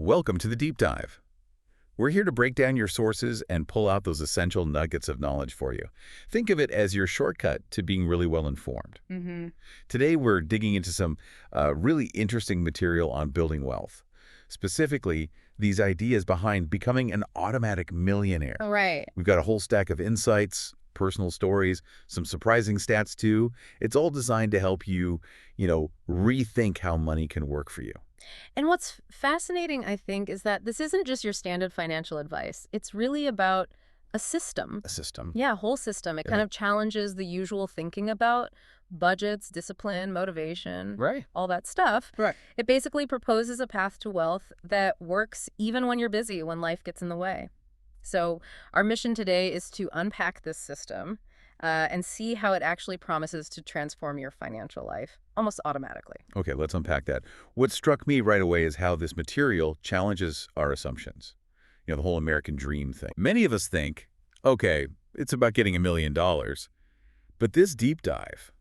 Welcome to the Deep Dive. We're here to break down your sources and pull out those essential nuggets of knowledge for you. Think of it as your shortcut to being really well informed. Today, we're digging into some really interesting material on building wealth. Specifically, these ideas behind becoming an automatic millionaire. Oh, right. We've got a whole stack of insights, personal stories, some surprising stats too. It's all designed to help you, rethink how money can work for you. And what's fascinating, I think, is that this isn't just your standard financial advice. It's really about a system. A system. Yeah, a whole system. It kind of challenges the usual thinking about budgets, discipline, motivation, Right. all that stuff. Right. It basically proposes a path to wealth that works even when you're busy, when life gets in the way. So our mission today is to unpack this system and see how it actually promises to transform your financial life almost automatically. Okay, let's unpack that. What struck me right away is how this material challenges our assumptions. The whole American dream thing. Many of us think, okay, it's about getting $1 million. But this deep dive,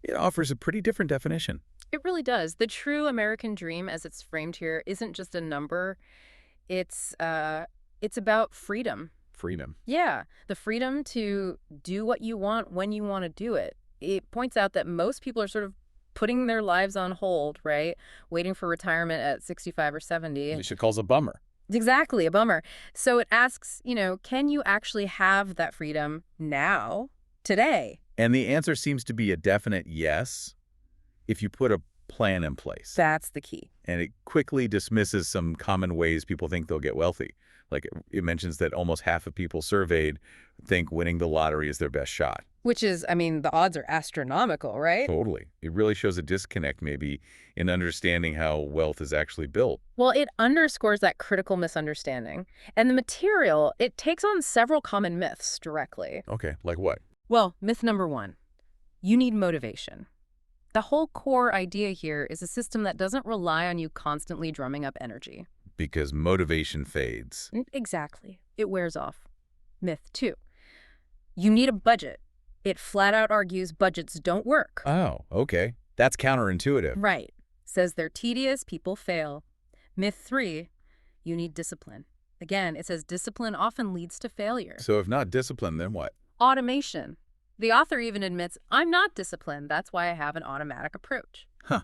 it offers a pretty different definition. It really does. The true American dream, as it's framed here, isn't just a number. It's about freedom. Freedom. Yeah, the freedom to do what you want when you want to do it. It points out that most people are sort of putting their lives on hold, right? Waiting for retirement at 65 or 70. Which it calls a bummer. Exactly, a bummer. So it asks, can you actually have that freedom now, today? And the answer seems to be a definite yes if you put a plan in place. That's the key. And it quickly dismisses some common ways people think they'll get wealthy. Like it mentions that almost half of people surveyed think winning the lottery is their best shot. Which is, the odds are astronomical, right? Totally. It really shows a disconnect maybe in understanding how wealth is actually built. Well, it underscores that critical misunderstanding. And the material, it takes on several common myths directly. Okay, like what? Well, myth number 1, you need motivation. The whole core idea here is a system that doesn't rely on you constantly drumming up energy. Because motivation fades. Exactly. It wears off. Myth 2, you need a budget. It flat out argues budgets don't work. Oh, okay. That's counterintuitive. Right. Says they're tedious, people fail. Myth 3, you need discipline. Again, it says discipline often leads to failure. So if not discipline, then what? Automation. The author even admits, I'm not disciplined. That's why I have an automatic approach. Huh.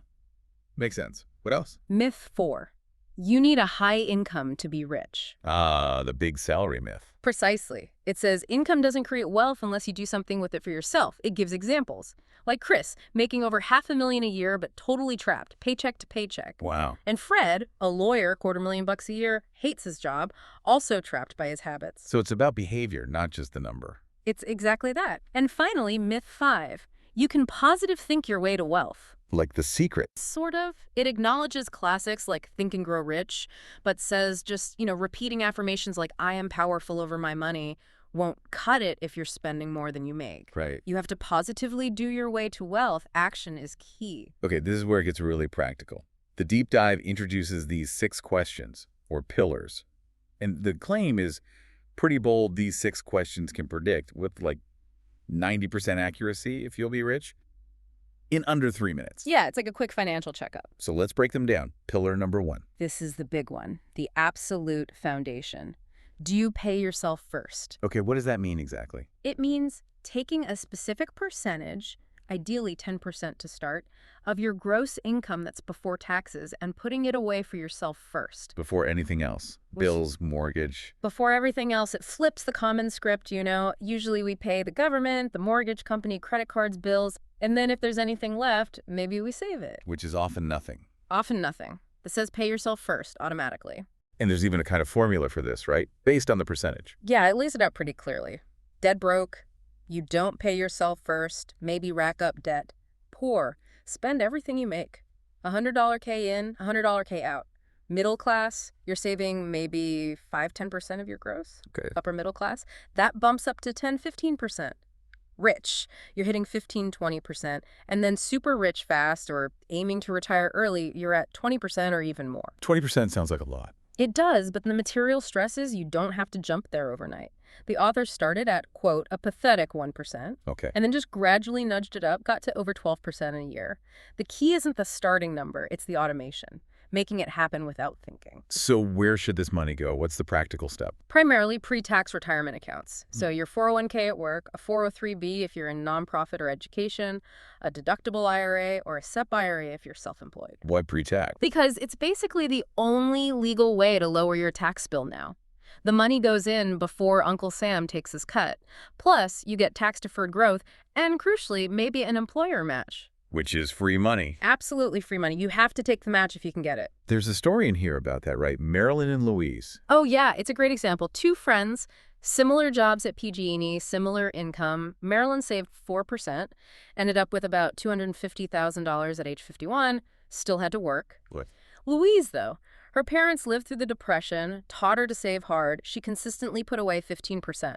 Makes sense. What else? Myth 4, you need a high income to be rich. Ah, the big salary myth. Precisely. It says income doesn't create wealth unless you do something with it for yourself. It gives examples. Like Chris, making over $500,000 a year, but totally trapped, paycheck to paycheck. Wow. And Fred, a lawyer, $250,000 a year, hates his job, also trapped by his habits. So it's about behavior, not just the number. It's exactly that. And finally, myth 5, you can positive think your way to wealth. Like The Secret. Sort of. It acknowledges classics like Think and Grow Rich, but says just, repeating affirmations like I am powerful over my money won't cut it if you're spending more than you make. Right. You have to positively do your way to wealth. Action is key. Okay, this is where it gets really practical. The deep dive introduces these 6 questions, or pillars. And the claim is pretty bold. These 6 questions can predict with like 90% accuracy if you'll be rich in under 3 minutes. Yeah, it's like a quick financial checkup. So let's break them down. Pillar number 1. This is the big one, the absolute foundation. Do you pay yourself first? Okay, what does that mean exactly? It means taking a specific percentage, ideally 10% to start, of your gross income that's before taxes and putting it away for yourself first. Before anything else. Bills, mortgage. Before everything else, it flips the common script, Usually we pay the government, the mortgage company, credit cards, bills, and then if there's anything left, maybe we save it. Which is often nothing. Often nothing. It says pay yourself first, automatically. And there's even a kind of formula for this, right? Based on the percentage. Yeah, it lays it out pretty clearly. Dead broke, you don't pay yourself first, maybe rack up debt. Poor, spend everything you make. $100 K in, $100 K out. Middle class, you're saving maybe 5–10% of your gross. Okay. Upper middle class, that bumps up to 10–15%. Rich, you're hitting 15–20%. And then super rich fast or aiming to retire early, you're at 20% or even more. 20% sounds like a lot. It does, but the material stresses you don't have to jump there overnight. The author started at, quote, a pathetic 1%, Okay. and then just gradually nudged it up, got to over 12% in a year. The key isn't the starting number, it's the automation. making it happen without thinking. So where should this money go? What's the practical step? Primarily pre-tax retirement accounts. So your 401k at work, a 403b if you're in nonprofit or education, a deductible IRA, or a SEP IRA if you're self-employed. Why pre-tax? Because it's basically the only legal way to lower your tax bill now. The money goes in before Uncle Sam takes his cut. Plus, you get tax-deferred growth and, crucially, maybe an employer match. Which is free money. Absolutely free money. You have to take the match if you can get it. There's a story in here about that, right? Marilyn and Louise. Oh, yeah. It's a great example. Two friends, similar jobs at PG&E, similar income. Marilyn saved 4%, ended up with about $250,000 at age 51, still had to work. What? Louise, though, her parents lived through the Depression, taught her to save hard. She consistently put away 15%.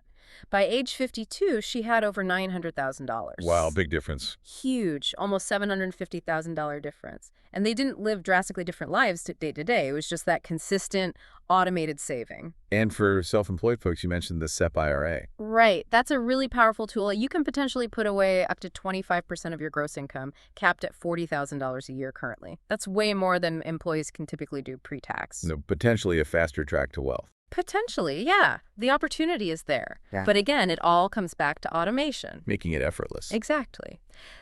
By age 52, she had over $900,000. Wow, big difference. Huge, almost $750,000 difference. And they didn't live drastically different lives day to day. It was just that consistent, automated saving. And for self-employed folks, you mentioned the SEP IRA. Right. That's a really powerful tool. You can potentially put away up to 25% of your gross income, capped at $40,000 a year currently. That's way more than employees can typically do pre-tax. No, potentially a faster track to wealth. Potentially, yeah. The opportunity is there. Yeah. But again, it all comes back to automation. Making it effortless. Exactly.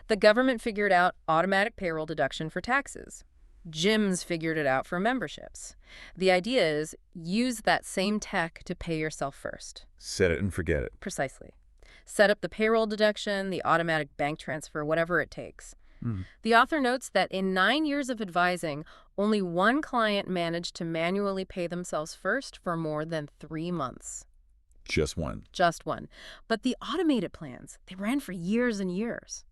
The government figured out automatic payroll deduction for taxes. Gyms figured it out for memberships. The idea is use that same tech to pay yourself first. Set it and forget it. Precisely. Set up the payroll deduction, the automatic bank transfer, whatever it takes. The author notes that in 9 years of advising, only one client managed to manually pay themselves first for more than 3 months. Just one. Just one. But the automated plans, they ran for years and years.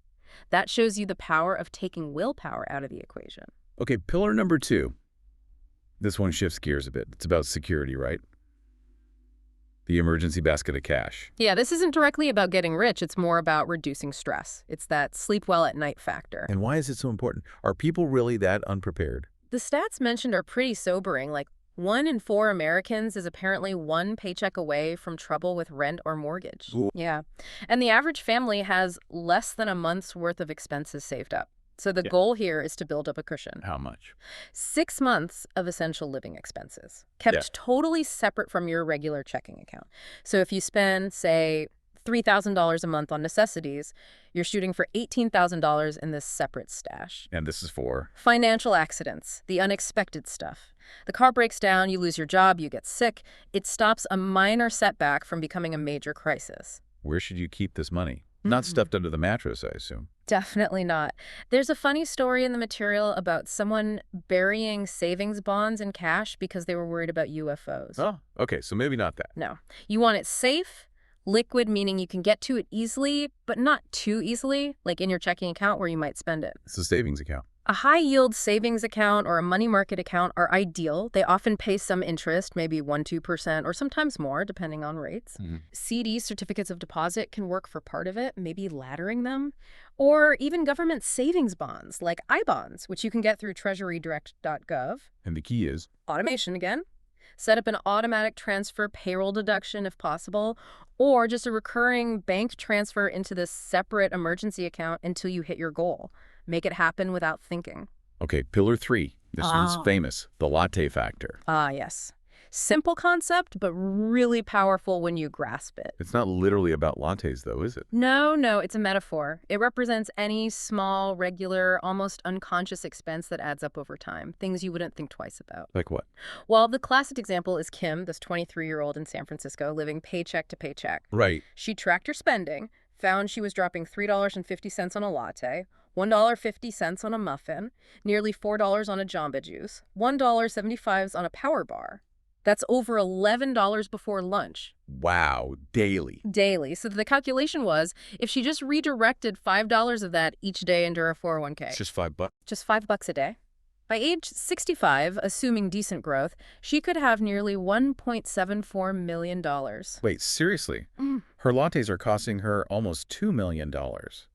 That shows you the power of taking willpower out of the equation. Okay, pillar number 2. This one shifts gears a bit. It's about security, right? The emergency basket of cash. Yeah, this isn't directly about getting rich. It's more about reducing stress. It's that sleep well at night factor. And why is it so important? Are people really that unprepared? The stats mentioned are pretty sobering. Like 1 in 4 Americans is apparently one paycheck away from trouble with rent or mortgage. Ooh. Yeah. And the average family has less than a month's worth of expenses saved up. So the goal here is to build up a cushion. How much? 6 months of essential living expenses, kept totally separate from your regular checking account. So if you spend, say, $3,000 a month on necessities, you're shooting for $18,000 in this separate stash. And this is for? Financial accidents, the unexpected stuff. The car breaks down, you lose your job, you get sick. It stops a minor setback from becoming a major crisis. Where should you keep this money? Not stuffed under the mattress, I assume. Definitely not. There's a funny story in the material about someone burying savings bonds in cash because they were worried about UFOs. Oh, okay, so maybe not that. No. You want it safe, liquid, meaning you can get to it easily, but not too easily, like in your checking account where you might spend it. It's a savings account. A high-yield savings account or a money market account are ideal. They often pay some interest, maybe 1-2%, or sometimes more, depending on rates. CD, certificates of deposit, can work for part of it, maybe laddering them. Or even government savings bonds, like I-bonds, which you can get through treasurydirect.gov. And the key is? Automation again. Set up an automatic transfer payroll deduction if possible, or just a recurring bank transfer into this separate emergency account until you hit your goal. Make it happen without thinking. Okay, pillar 3. This one's famous, the latte factor. Yes. Simple concept, but really powerful when you grasp it. It's not literally about lattes, though, is it? No, it's a metaphor. It represents any small, regular, almost unconscious expense that adds up over time, things you wouldn't think twice about. Like what? Well, the classic example is Kim, this 23-year-old in San Francisco, living paycheck to paycheck. Right. She tracked her spending, found she was dropping $3.50 on a latte, $1.50 on a muffin, nearly $4 on a Jamba Juice, $1.75 on a power bar. That's over $11 before lunch. Wow, daily. Daily. So the calculation was, if she just redirected $5 of that each day into her 401k. It's just $5. Just $5 a day. By age 65, assuming decent growth, she could have nearly $1.74 million. Wait, seriously? Her lattes are costing her almost $2 million.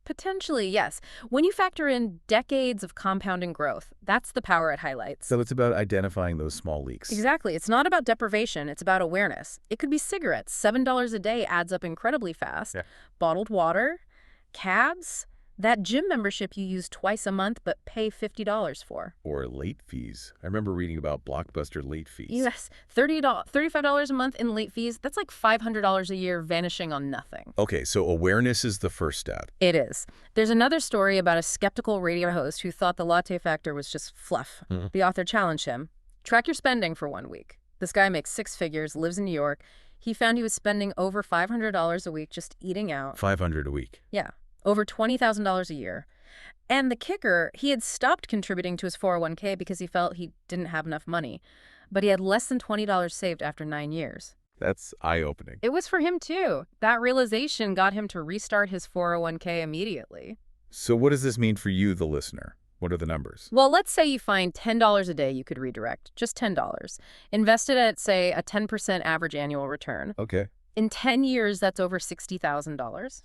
Potentially, yes. When you factor in decades of compounding growth, that's the power it highlights. So it's about identifying those small leaks. Exactly. It's not about deprivation. It's about awareness. It could be cigarettes. $7 a day adds up incredibly fast. Yeah. Bottled water, cabs, That gym membership you use twice a month but pay $50 for. Or late fees. I remember reading about blockbuster late fees. Yes, $35 a month in late fees. That's like $500 a year vanishing on nothing. Okay, so awareness is the first step. It is. There's another story about a skeptical radio host who thought the latte factor was just fluff. The author challenged him. Track your spending for 1 week. This guy makes 6 figures, lives in New York. He found he was spending over $500 a week just eating out. $500 a week. Yeah, over $20,000 a year. And the kicker, he had stopped contributing to his 401k because he felt he didn't have enough money. But he had less than $20 saved after 9 years. That's eye-opening. It was for him, too. That realization got him to restart his 401k immediately. So what does this mean for you, the listener? What are the numbers? Well, let's say you find $10 a day you could redirect, just $10. Invested at, say, a 10% average annual return. Okay. In 10 years, that's over $60,000.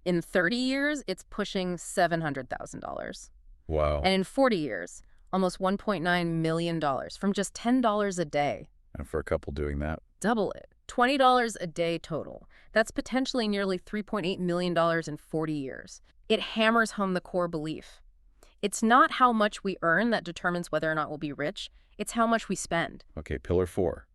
In 30 years, it's pushing $700,000. Wow. And in 40 years, almost $1.9 million from just $10 a day. And for a couple doing that? Double it. $20 a day total. That's potentially nearly $3.8 million in 40 years. It hammers home the core belief. It's not how much we earn that determines whether or not we'll be rich. It's how much we spend. Okay, pillar 4,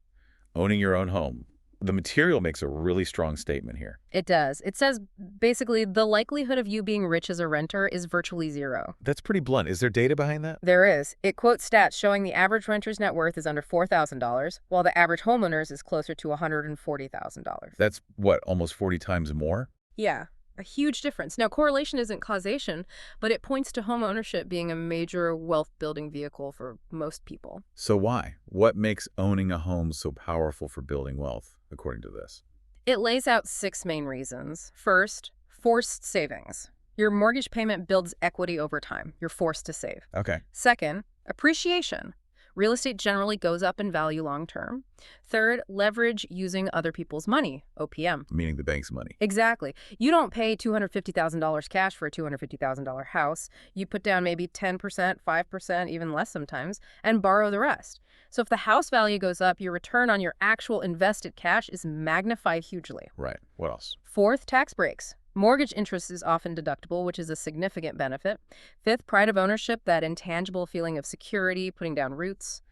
owning your own home. The material makes a really strong statement here. It does. It says, basically, the likelihood of you being rich as a renter is virtually zero. That's pretty blunt. Is there data behind that? There is. It quotes stats showing the average renter's net worth is under $4,000, while the average homeowner's is closer to $140,000. That's, what, almost 40 times more? Yeah, a huge difference. Now, correlation isn't causation, but it points to home ownership being a major wealth-building vehicle for most people. So why? What makes owning a home so powerful for building wealth, according to this? It lays out 6 main reasons. First, forced savings. Your mortgage payment builds equity over time. You're forced to save. Okay. Second, appreciation. Real estate generally goes up in value long term. Third, leverage using other people's money, OPM. Meaning the bank's money. Exactly. You don't pay $250,000 cash for a $250,000 house. You put down maybe 10%, 5%, even less sometimes, and borrow the rest. So if the house value goes up, your return on your actual invested cash is magnified hugely. Right. What else? Fourth, tax breaks. Mortgage interest is often deductible, which is a significant benefit. Fifth, pride of ownership, that intangible feeling of security, putting down roots.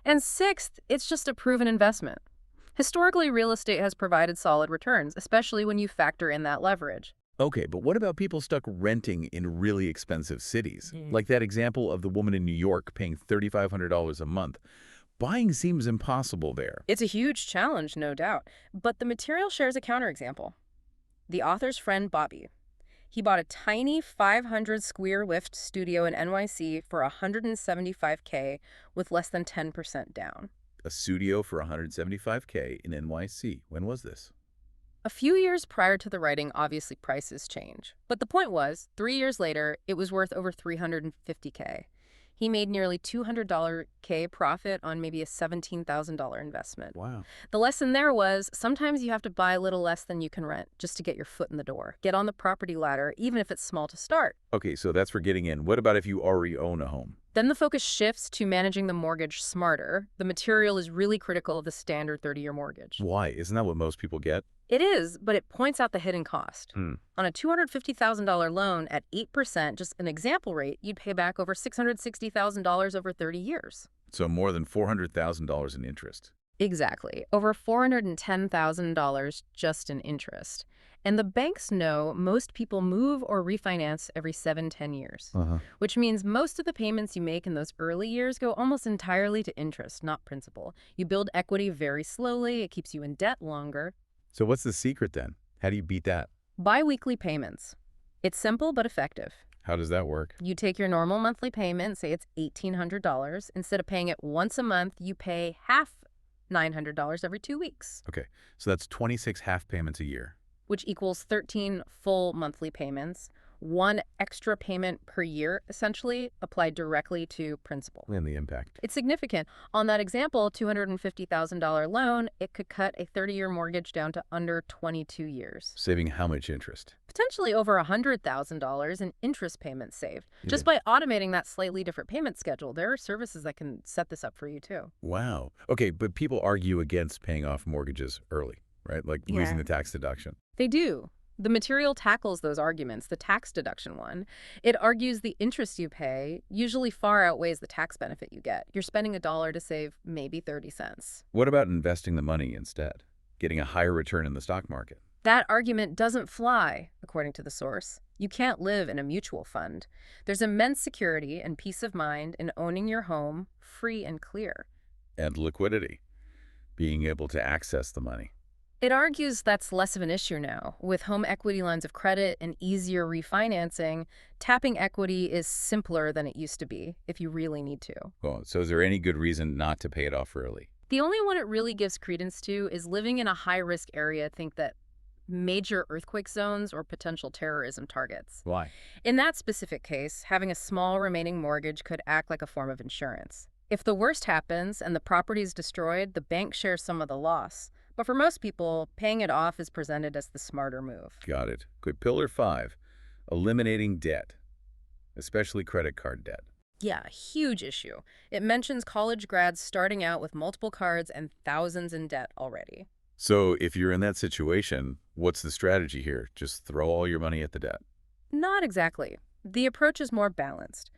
And sixth, it's just a proven investment. Historically, real estate has provided solid returns, especially when you factor in that leverage. Okay, but what about people stuck renting in really expensive cities? Like that example of the woman in New York paying $3,500 a month. Buying seems impossible there. It's a huge challenge, no doubt. But the material shares a counterexample. The author's friend, Bobby. He bought a tiny 500 square lift studio in NYC for $175K with less than 10% down. A studio for $175K in NYC. When was this? A few years prior to the writing, obviously prices change. But the point was, 3 years later, it was worth over $350K. He made nearly $200K profit on maybe a $17,000 investment. Wow. The lesson there was sometimes you have to buy a little less than you can rent just to get your foot in the door. Get on the property ladder, even if it's small to start. Okay, so that's for getting in. What about if you already own a home? Then the focus shifts to managing the mortgage smarter. The material is really critical of the standard 30-year mortgage. Why? Isn't that what most people get? It is, but it points out the hidden cost. Hmm. On a $250,000 loan at 8%, just an example rate, you'd pay back over $660,000 over 30 years. So more than $400,000 in interest. Exactly. Over $410,000 just in interest. And the banks know most people move or refinance every 7-10 years, which means most of the payments you make in those early years go almost entirely to interest, not principal. You build equity very slowly. It keeps you in debt longer. So what's the secret then? How do you beat that? Biweekly payments. It's simple but effective. How does that work? You take your normal monthly payment, say it's $1,800. Instead of paying it once a month, you pay half $900 every 2 weeks. Okay, so that's 26 half payments a year. Which equals 13 full monthly payments, 1 extra payment per year, essentially, applied directly to principal. And the impact. It's significant. On that example, $250,000 loan, it could cut a 30-year mortgage down to under 22 years. Saving how much interest? Potentially over $100,000 in interest payments saved. Just by automating that slightly different payment schedule. There are services that can set this up for you, too. Wow. Okay, but people argue against paying off mortgages early, right? Like losing the tax deduction. They do. The material tackles those arguments, the tax deduction one. It argues the interest you pay usually far outweighs the tax benefit you get. You're spending $1 to save maybe 30 cents. What about investing the money instead? Getting a higher return in the stock market? That argument doesn't fly, according to the source. You can't live in a mutual fund. There's immense security and peace of mind in owning your home free and clear. And liquidity. Being able to access the money. It argues that's less of an issue now. With home equity lines of credit and easier refinancing, tapping equity is simpler than it used to be if you really need to. Well, so is there any good reason not to pay it off early? The only one it really gives credence to is living in a high-risk area. Think that major earthquake zones or potential terrorism targets. Why? In that specific case, having a small remaining mortgage could act like a form of insurance. If the worst happens and the property is destroyed, the bank shares some of the loss. But for most people, paying it off is presented as the smarter move. Got it. Good. Pillar 5, eliminating debt, especially credit card debt. Yeah, huge issue. It mentions college grads starting out with multiple cards and thousands in debt already. So if you're in that situation, what's the strategy here? Just throw all your money at the debt? Not exactly. The approach is more balanced.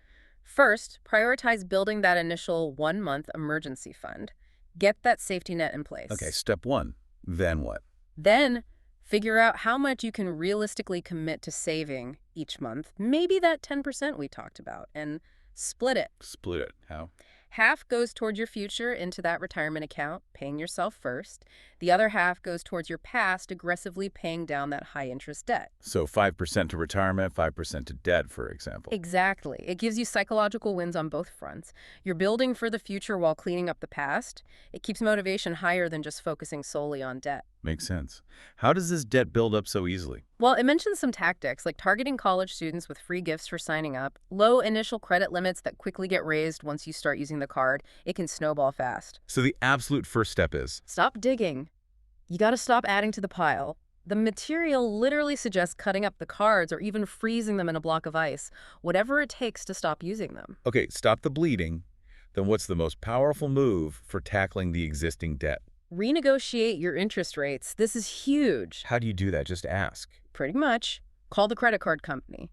First, prioritize building that initial 1-month emergency fund. Get that safety net in place. Okay, step 1. Then what? Then, figure out how much you can realistically commit to saving each month, maybe that 10% we talked about, and split it. Split it. How? Half goes towards your future into that retirement account, paying yourself first. The other half goes towards your past, aggressively paying down that high-interest debt. So 5% to retirement, 5% to debt, for example. Exactly. It gives you psychological wins on both fronts. You're building for the future while cleaning up the past. It keeps motivation higher than just focusing solely on debt. Makes sense. How does this debt build up so easily? Well, it mentions some tactics, like targeting college students with free gifts for signing up, low initial credit limits that quickly get raised once you start using the card. It can snowball fast. So the absolute first step is? Stop digging. You got to stop adding to the pile. The material literally suggests cutting up the cards or even freezing them in a block of ice, whatever it takes to stop using them. Okay, stop the bleeding. Then what's the most powerful move for tackling the existing debt? Renegotiate your interest rates. This is huge. How do you do that? Just ask. Pretty much. Call the credit card company.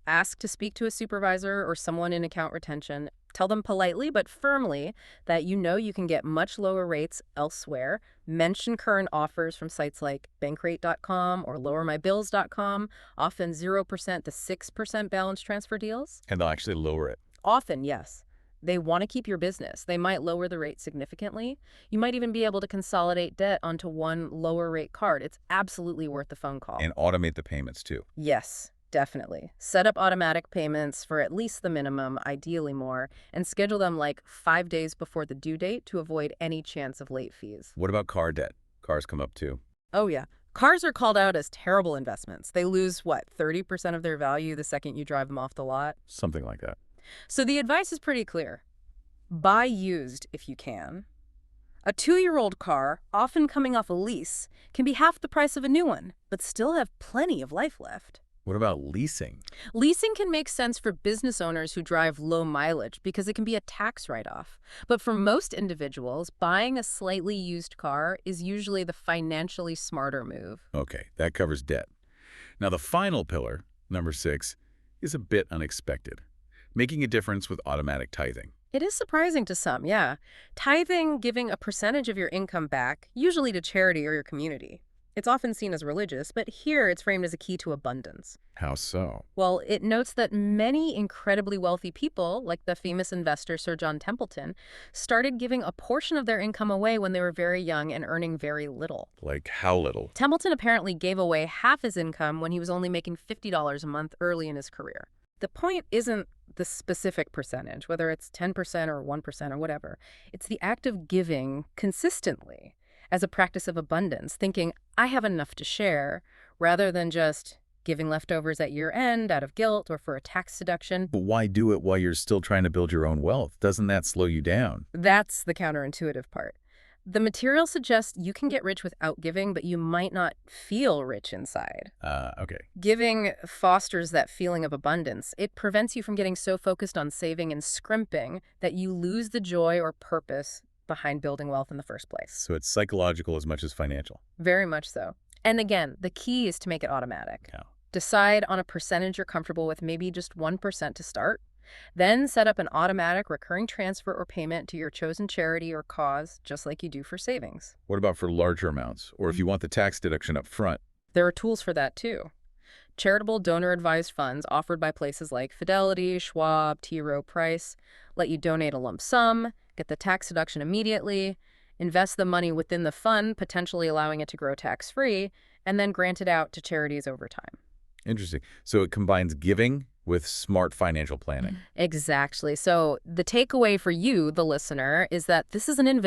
Ask to speak to a supervisor or someone in account retention. Tell them politely but firmly that you know you can get much lower rates elsewhere. Mention current offers from sites like bankrate.com or lowermybills.com, often 0% to 6% balance transfer deals. And they'll actually lower it. Often, yes. They want to keep your business. They might lower the rate significantly. You might even be able to consolidate debt onto one lower rate card. It's absolutely worth the phone call. And automate the payments too. Yes, definitely. Set up automatic payments for at least the minimum, ideally more, and schedule them like 5 days before the due date to avoid any chance of late fees. What about car debt? Cars come up too. Oh, yeah. Cars are called out as terrible investments. They lose, 30% of their value the second you drive them off the lot? Something like that. So the advice is pretty clear. Buy used if you can. A 2-year-old car, often coming off a lease, can be half the price of a new one, but still have plenty of life left. What about leasing? Leasing can make sense for business owners who drive low mileage because it can be a tax write-off. But for most individuals, buying a slightly used car is usually the financially smarter move. Okay, that covers debt. Now the final pillar, number 6, is a bit unexpected. Making a difference with automatic tithing. It is surprising to some, yeah. Tithing, giving a percentage of your income back, usually to charity or your community. It's often seen as religious, but here it's framed as a key to abundance. How so? Well, it notes that many incredibly wealthy people, like the famous investor Sir John Templeton, started giving a portion of their income away when they were very young and earning very little. Like how little? Templeton apparently gave away half his income when he was only making $50 a month early in his career. The point isn't the specific percentage, whether it's 10% or 1% or whatever. It's the act of giving consistently as a practice of abundance, thinking, I have enough to share, rather than just giving leftovers at year end out of guilt or for a tax deduction. But why do it while you're still trying to build your own wealth? Doesn't that slow you down? That's the counterintuitive part. The material suggests you can get rich without giving, but you might not feel rich inside. Okay. Giving fosters that feeling of abundance. It prevents you from getting so focused on saving and scrimping that you lose the joy or purpose behind building wealth in the first place. So it's psychological as much as financial. Very much so. And again, the key is to make it automatic. Yeah. Decide on a percentage you're comfortable with, maybe just 1% to start. Then set up an automatic recurring transfer or payment to your chosen charity or cause, just like you do for savings. What about for larger amounts, or if you want the tax deduction up front? There are tools for that too. Charitable donor-advised funds offered by places like Fidelity, Schwab, T. Rowe Price let you donate a lump sum, get the tax deduction immediately, invest the money within the fund, potentially allowing it to grow tax-free, and then grant it out to charities over time. Interesting. So it combines giving with smart financial planning. Exactly. So the takeaway for you, the listener, is that this is an an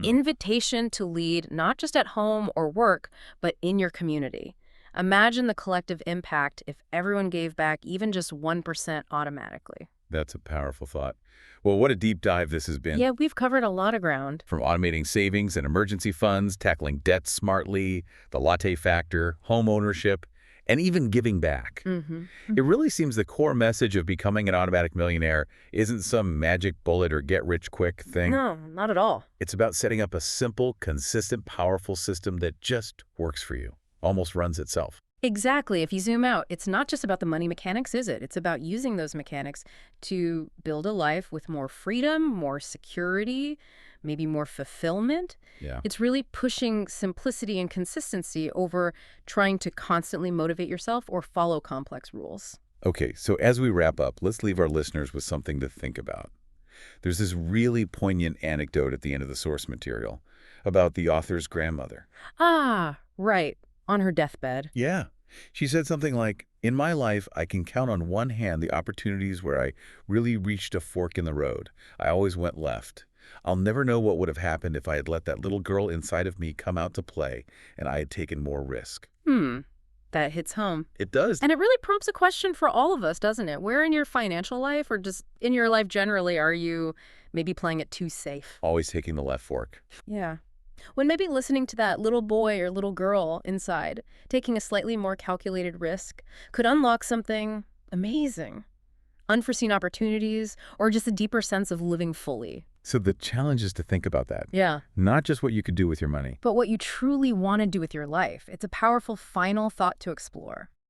invitation to lead not just at home or work, but in your community. Imagine the collective impact if everyone gave back even just 1% automatically. That's a powerful thought. Well, what a deep dive this has been. Yeah, we've covered a lot of ground. From automating savings and emergency funds, tackling debt smartly, the latte factor, home ownership, and even giving back. It really seems the core message of becoming an automatic millionaire isn't some magic bullet or get-rich-quick thing. No, not at all. It's about setting up a simple, consistent, powerful system that just works for you, almost runs itself. Exactly. If you zoom out, it's not just about the money mechanics, is it? It's about using those mechanics to build a life with more freedom, more security, maybe more fulfillment. Yeah. It's really pushing simplicity and consistency over trying to constantly motivate yourself or follow complex rules. Okay, so as we wrap up, let's leave our listeners with something to think about. There's this really poignant anecdote at the end of the source material about the author's grandmother. Ah, right. On her deathbed. Yeah. She said something like, "In my life, I can count on one hand the opportunities where I really reached a fork in the road. I always went left. I'll never know what would have happened if I had let that little girl inside of me come out to play and I had taken more risk." That hits home. It does. And it really prompts a question for all of us, doesn't it? Where in your financial life or just in your life generally are you maybe playing it too safe? Always taking the left fork. Yeah. When maybe listening to that little boy or little girl inside, taking a slightly more calculated risk could unlock something amazing. Unforeseen opportunities or just a deeper sense of living fully. So the challenge is to think about that. Yeah. Not just what you could do with your money. But what you truly want to do with your life. It's a powerful final thought to explore.